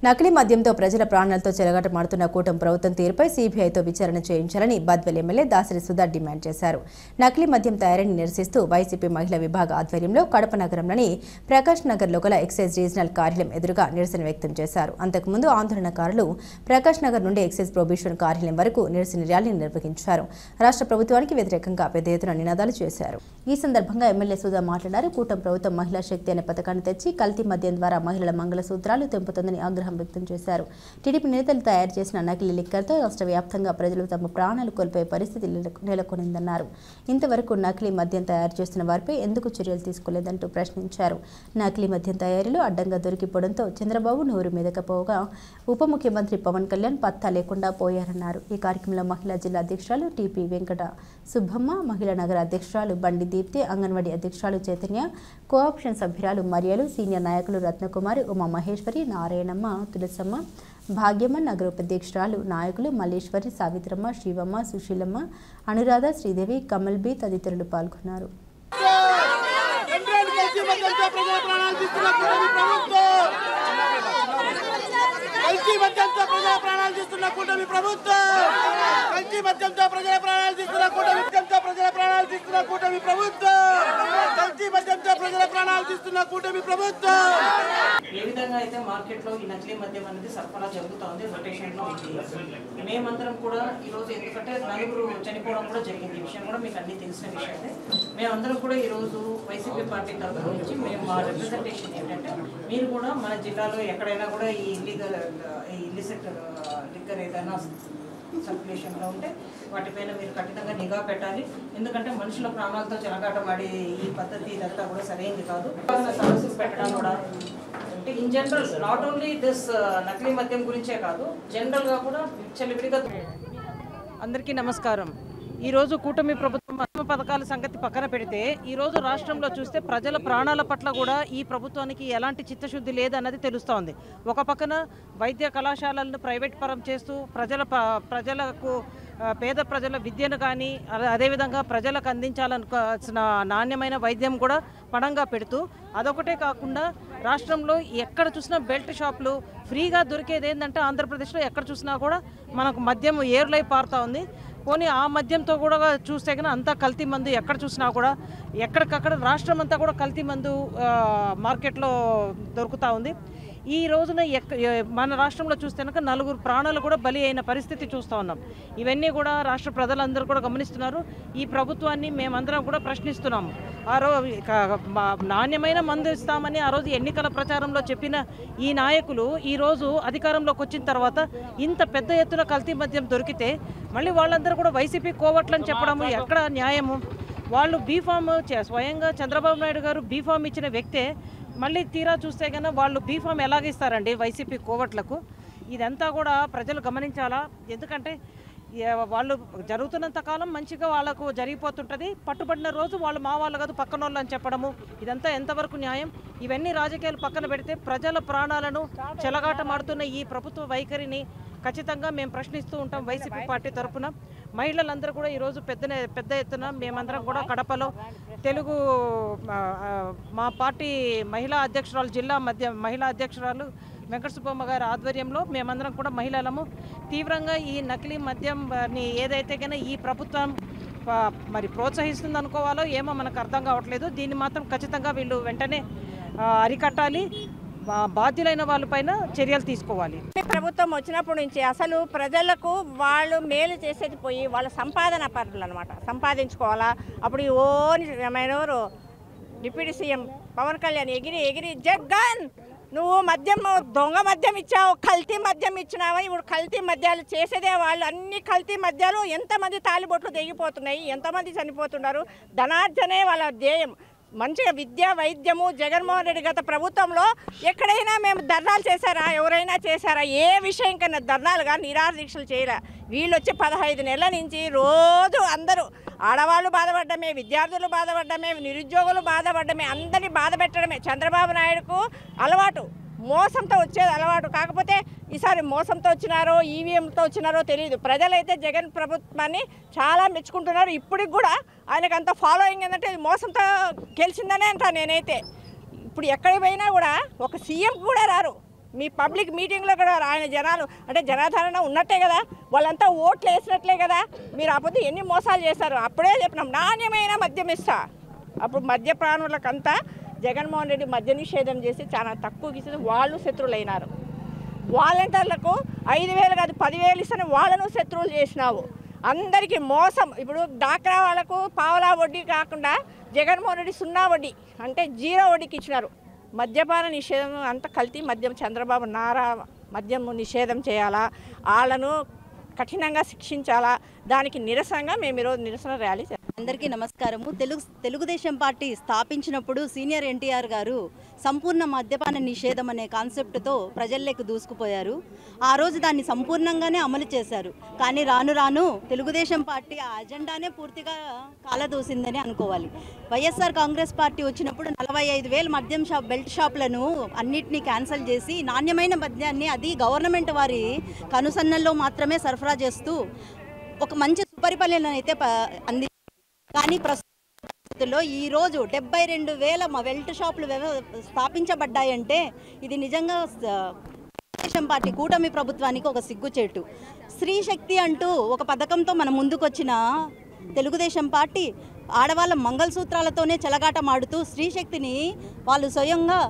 నకిలీ మద్యంతో ప్రజల ప్రాణాలతో చెలగాటమాడుతున్న కూటమి ప్రభుత్వం తీరుపై సీబీఐతో విచారణ చేయించాలని బద్వేల్ ఎమ్మెల్యే దాసరి సుధా డిమాండ్ చేశారు. నకిలీ మద్యం తయారీని నిరసిస్తూ వైసీపీ మహిళా విభాగ ఆధ్వర్యంలో కడప నగరంలోని ప్రకాష్ నగర్లో గల ఎక్సైజ్ రీజనల్ కార్యాలయం ఎదురుగా నిరసన వ్యక్తం చేశారు. అంతకుముందు ఆందోళనకారులు ప్రకాష్ నగర్ నుండి ఎక్సైజ్ ప్రొబిషన్ కార్యాలయం వరకు నిరసన ర్యాలీని నిర్వహించారు. రాష్ట్ర ప్రభుత్వానికి వ్యతిరేకంగా పెద్ద ఎత్తున నినాదాలు చేశారు. ఈ సందర్భంగా ఎమ్మెల్యే సుధా మాట్లాడారు. కూటమి ప్రభుత్వం మహిళా శక్తి అనే పథకాన్ని తెచ్చి కల్తీ మద్యం ద్వారా మహిళల మంగళసూత్రాలు తెంపుతుందని ఆగ్రహం వ్యక్తం చేశారు. టీడీపీ నేతలు తయారు చేసిన నకిలీ లిక్కర్తో రాష్ట్ర వ్యాప్తంగా ప్రజలు తమ ప్రాణాలు కోల్పోయే పరిస్థితి నెలకొనిందన్నారు. ఇంతవరకు నకిలీ మద్యం తయారు చేస్తున్న వారిపై ఎందుకు చర్యలు తీసుకోలేదంటూ ప్రశ్నించారు. నకిలీ మద్యం తయారీలో అడ్డంగా దొరికిపోవడంతో చంద్రబాబు నోరు మీదకపోగా ఉప ముఖ్యమంత్రి పవన్ కళ్యాణ్ పత్తా లేకుండా పోయారన్నారు. ఈ కార్యక్రమంలో మహిళా జిల్లా అధ్యక్షురాలు టీపీ వెంకట సుబ్బమ్మ, మహిళా నగర అధ్యక్షురాలు బండి దీప్తి, అంగన్వాడీ అధ్యక్షురాలు చైతన్య, కోఆప్షన్ సభ్యురాలు మరియలు, సీనియర్ నాయకులు రత్నకుమారి, ఉమా మహేశ్వరి, నారాయణమ్మ, తులసమ్మ, భాగ్యమ్మ, నగర ఉపాధ్యక్షురాలు నాయకులు మల్లేశ్వరి, సావిత్రమ్మ, శివమ్మ, సుశీలమ్మ, అనురాధ, శ్రీదేవి, కమల్ బి తదితరులు పాల్గొన్నారు. ఏ విధంగా అయితే మార్కెట్లో ఈ నకిలీ మద్యం అనేది సరఫరా జరుగుతూ ఉంది, రొటేషన్లో ఉంది. మేమందరం కూడా ఈరోజు ఎందుకంటే నలుగురు చనిపోవడం కూడా జరిగింది. ఈ విషయం కూడా మీకు అన్ని తెలిసిన విషయమే. మేమందరం కూడా ఈరోజు వైసీపీ పార్టీ తరఫు నుంచి మేము మా రిప్రజెంటేషన్ ఏంటంటే మీరు కూడా మన జిల్లాలో ఎక్కడైనా కూడా ఈ ఇల్లిసిట్ లిక్కర్ ఏదైనా సర్క్యులేషన్లో ఉంటే వాటిపైన మీరు కఠినంగా నిఘా పెట్టాలి. ఎందుకంటే మనుషుల ప్రాణాలతో చెలగాటమాడే ఈ పద్ధతి ఇదంతా కూడా సరైనది కాదు. సమస్యలు పెట్టడం కూడా అంటే in general not only this నకిలీ మద్యం గురించే కాదు, జనరల్గా కూడా విచ్చలవిడిగా. అందరికీ నమస్కారం. ఈరోజు కూటమి ప్రభుత్వం పథకాల సంగతి పక్కన పెడితే ఈరోజు రాష్ట్రంలో చూస్తే ప్రజల ప్రాణాల పట్ల కూడా ఈ ప్రభుత్వానికి ఎలాంటి చిత్తశుద్ధి లేదన్నది తెలుస్తోంది. ఒక పక్కన వైద్య కళాశాలలను ప్రైవేట్ పరం చేస్తూ ప్రజలకు పేద ప్రజల విద్యను కానీ అదేవిధంగా ప్రజలకు అందించాలనుకోవాల్సిన నాణ్యమైన వైద్యం కూడా పణంగా పెడుతూ అదొకటే కాకుండా రాష్ట్రంలో ఎక్కడ చూసినా బెల్ట్ షాపులు ఫ్రీగా దొరికేది ఏంటంటే ఆంధ్రప్రదేశ్లో ఎక్కడ చూసినా కూడా మనకు మద్యం ఏర్లై పారుతూ ఉంది. పోనీ ఆ మద్యంతో కూడా చూస్తే కన్నా అంతా కల్తీ మందు ఎక్కడ చూసినా కూడా ఎక్కడికక్కడ రాష్ట్రం అంతా కూడా కల్తీ మందు మార్కెట్లో దొరుకుతూ ఉంది. ఈ రోజున మన రాష్ట్రంలో చూస్తే కనుక 4 ప్రాణాలు కూడా బలి అయిన పరిస్థితి చూస్తూ ఉన్నాం. ఇవన్నీ కూడా రాష్ట్ర ప్రజలందరూ కూడా గమనిస్తున్నారు. ఈ ప్రభుత్వాన్ని మేమందరం కూడా ప్రశ్నిస్తున్నాము. ఆ రోజు నాణ్యమైన మందు ఇస్తామని ఆ రోజు ఎన్నికల ప్రచారంలో చెప్పిన ఈ నాయకులు ఈరోజు అధికారంలోకి వచ్చిన తర్వాత ఇంత పెద్ద ఎత్తున కల్తీ మద్యం దొరికితే మళ్ళీ వాళ్ళందరూ కూడా వైసీపీ కోవట్లని చెప్పడము ఎక్కడ న్యాయము? వాళ్ళు బీఫామ్ స్వయంగా చంద్రబాబు నాయుడు గారు బీఫామ్ ఇచ్చిన వ్యక్తే మళ్ళీ తీరా చూస్తే కన్నా వాళ్ళు బీఫామ్ ఎలాగిస్తారండి వైసీపీ కోవట్లకు? ఇదంతా కూడా ప్రజలు గమనించాలా. ఎందుకంటే వాళ్ళు జరుగుతున్నంత కాలం మంచిగా వాళ్ళకు జరిగిపోతుంటుంది. పట్టుబడిన రోజు వాళ్ళు మా వాళ్ళు కాదు పక్కన వాళ్ళు అని చెప్పడము ఇదంతా ఎంతవరకు న్యాయం? ఇవన్నీ రాజకీయాలు పక్కన పెడితే ప్రజల ప్రాణాలను చెలగాటమాడుతున్న ఈ ప్రభుత్వ వైఖరిని ఖచ్చితంగా మేము ప్రశ్నిస్తూ ఉంటాం. వైసీపీ పార్టీ తరఫున మహిళలందరూ కూడా ఈరోజు పెద్ద ఎత్తున మేమందరం కూడా కడపలో తెలుగు మా పార్టీ మహిళా అధ్యక్షురాలు జిల్లా మహిళా అధ్యక్షురాలు వెంకట సుబ్బమ్మ గారి ఆధ్వర్యంలో మేమందరం కూడా మహిళలము తీవ్రంగా ఈ నకిలీ మద్యంని ఏదైతే కన్నా ఈ ప్రభుత్వం మరి ప్రోత్సహిస్తుంది అనుకోవాలో ఏమో మనకు అర్థం కావట్లేదు. దీన్ని మాత్రం ఖచ్చితంగా వీళ్ళు వెంటనే అరికట్టాలి. బాధ్యులైన వాళ్ళపైన చర్యలు తీసుకోవాలి. ప్రభుత్వం వచ్చినప్పటి నుంచి అసలు ప్రజలకు వాళ్ళు మేలు చేసేది పోయి వాళ్ళ సంపాదన పరులు అనమాట, సంపాదించుకోవాలా. అప్పుడు owner deputy CM Pawan Kalyan ఎగిరి జగన్ నువ్వు మద్యం దొంగ మద్యం ఇచ్చావు, కల్తీ మద్యం ఇచ్చినావా? ఇప్పుడు కల్తీ మద్యాలు చేసేదే వాళ్ళు. అన్ని కల్తీ మద్యాలు ఎంతమంది తాలిబొట్లు తెగిపోతున్నాయి, ఎంతమంది చనిపోతున్నారు. ధనార్జనే వాళ్ళ ధ్యేయం. మంచిగా విద్య వైద్యము జగన్మోహన్ రెడ్డి గత ప్రభుత్వంలో ఎక్కడైనా మేము ధర్నాలు చేశారా? ఎవరైనా చేశారా? ఏ విషయం కన్నా ధర్నాలుగా నిరాహార దీక్షలు చేయరా. వీళ్ళు వచ్చి 15 నెలల నుంచి రోజు అందరూ ఆడవాళ్ళు బాధపడ్డమే, విద్యార్థులు బాధపడ్డమే, నిరుద్యోగులు బాధపడ్డమే, అందరినీ బాధ పెట్టడమే చంద్రబాబు నాయుడుకు అలవాటు. మోసంతో వచ్చేది అలవాటు. కాకపోతే ఈసారి మోసంతో వచ్చినారో ఈవీఎంతో వచ్చినారో తెలియదు. ప్రజలైతే జగన్ ప్రభుత్వాన్ని చాలా మెచ్చుకుంటున్నారు. ఇప్పటికి కూడా ఆయనకు అంత ఫాలోయింగ్ ఏంటంటే మోసంతో గెలిచిందనే అంట. నేనైతే ఇప్పుడు ఎక్కడికి పోయినా కూడా ఒక సీఎం కూడా రారు, మీ పబ్లిక్ మీటింగ్లో కూడా ఆయన జనాలు అంటే జనాధారణ ఉన్నట్టే కదా, వాళ్ళంతా ఓట్లు వేసినట్లే కదా. మీరు అప్పుడు ఎన్ని మోసాలు చేశారు. అప్పుడే చెప్పినాం నాణ్యమైన మద్యం ఇస్తా. అప్పుడు మద్యపానులకంతా జగన్మోహన్ రెడ్డి మద్య నిషేధం చేసి చాలా తక్కువకి ఇస్తే వాళ్ళు శత్రువులైనారు. వాలంటీర్లకు 5,000 కాదు 10,000 ఇస్తేనే వాళ్ళను శత్రువులు చేసినావు. అందరికీ మోసం. ఇప్పుడు డాక్రా వాళ్ళకు పావలా వడ్డీ కాకుండా జగన్మోహన్ రెడ్డి 0 వడ్డీ అంటే 0 వడ్డీకి ఇచ్చినారు. మద్యపాన నిషేధం అంతా కల్తీ మద్యం చంద్రబాబు నారా మద్యం నిషేధం చేయాలా, వాళ్ళను కఠినంగా శిక్షించాలా. దానికి నిరసనగా మేము ఈరోజు నిరసన ర్యాలీ చేస్తాం. అందరికీ నమస్కారము. తెలుగుదేశం పార్టీ స్థాపించినప్పుడు సీనియర్ ఎన్టీఆర్ గారు సంపూర్ణ మద్యపాన నిషేధం అనే కాన్సెప్ట్తో ప్రజల్లోకి దూసుకుపోయారు. ఆ రోజు దాన్ని సంపూర్ణంగానే అమలు చేశారు. కానీ రాను రాను తెలుగుదేశం పార్టీ ఆ అజెండానే పూర్తిగా కాలదూసిందని అనుకోవాలి. వైఎస్ఆర్ కాంగ్రెస్ పార్టీ వచ్చినప్పుడు 45,000 మద్యం బెల్ట్ షాపులను అన్నిటినీ క్యాన్సిల్ చేసి నాణ్యమైన మద్యాన్ని అది గవర్నమెంట్ వారి కనుసన్నల్లో మాత్రమే సరఫరా చేస్తూ ఒక మంచి సుపరిపాలన అయితే అంది. కానీ ప్రస్తుతంలో ఈరోజు 72,000 బెల్ట్ షాపులు స్థాపించబడ్డాయంటే ఇది నిజంగా తెలుగుదేశం పార్టీ కూటమి ప్రభుత్వానికి ఒక సిగ్గుచేటు. స్త్రీ శక్తి అంటూ ఒక పథకంతో మన ముందుకొచ్చిన తెలుగుదేశం పార్టీ ఆడవాళ్ళ మంగళసూత్రాలతోనే చెలగాటమాడుతూ స్త్రీ శక్తిని వాళ్ళు స్వయంగా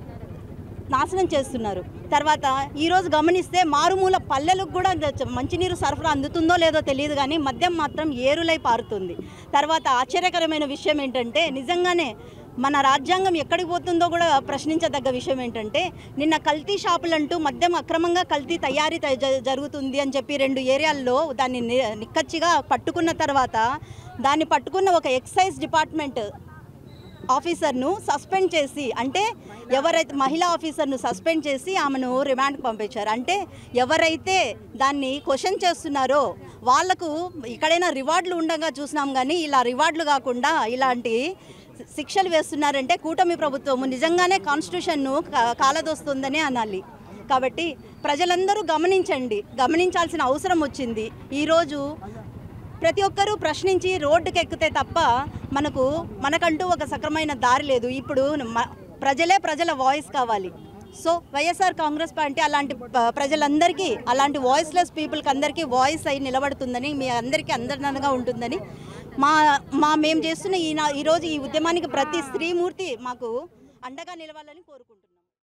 నాశనం చేస్తున్నారు. తర్వాత ఈరోజు గమనిస్తే మారుమూల పల్లెలకు కూడా మంచినీరు సరఫరా అందుతుందో లేదో తెలియదు, కానీ మద్యం మాత్రం ఏరులై పారుతుంది. తర్వాత ఆశ్చర్యకరమైన విషయం ఏంటంటే నిజంగానే మన రాజ్యాంగం ఎక్కడికి పోతుందో కూడా ప్రశ్నించదగ్గ విషయం ఏంటంటే నిన్న కల్తీ షాపులంటూ మద్యం అక్రమంగా కల్తీ తయారీ జరుగుతుంది అని చెప్పి 2 ఏరియాల్లో దాన్ని నిక్కచ్చిగా పట్టుకున్న తర్వాత దాన్ని పట్టుకున్న ఒక ఎక్సైజ్ డిపార్ట్మెంట్ ఆఫీసర్ను సస్పెండ్ చేసి, అంటే ఎవరైతే మహిళా ఆఫీసర్ను సస్పెండ్ చేసి ఆమెను రిమాండ్కి పంపించారు. అంటే ఎవరైతే దాన్ని క్వశ్చన్ చేస్తున్నారో వాళ్లకు ఇక్కడైనా రివార్డులు ఉండగా చూసినాం, కానీ ఇలా రివార్డులు కాకుండా ఇలాంటి శిక్షలు వేస్తున్నారంటే కూటమి ప్రభుత్వము నిజంగానే కాన్స్టిట్యూషన్ను కాలదోస్తుందనే అనాలి. కాబట్టి ప్రజలందరూ గమనించాల్సిన అవసరం వచ్చింది. ఈరోజు ప్రతి ఒక్కరూ ప్రశ్నించి రోడ్డుకి ఎక్కితే తప్ప మనకంటూ ఒక సక్రమైన దారి లేదు. ఇప్పుడు ప్రజల వాయిస్ కావాలి. సో వైఎస్ఆర్ కాంగ్రెస్ పార్టీ అలాంటి ప్రజలందరికీ, అలాంటి వాయిస్లెస్ పీపుల్కి అందరికీ వాయిస్ అయి నిలబడుతుందని, మీ అందరికీ అందరినగా ఉంటుందని మేము చేస్తున్న ఈరోజు ఈ ఉద్యమానికి ప్రతి స్త్రీమూర్తి మాకు అండగా నిలవాలని కోరుకుంటున్నాం.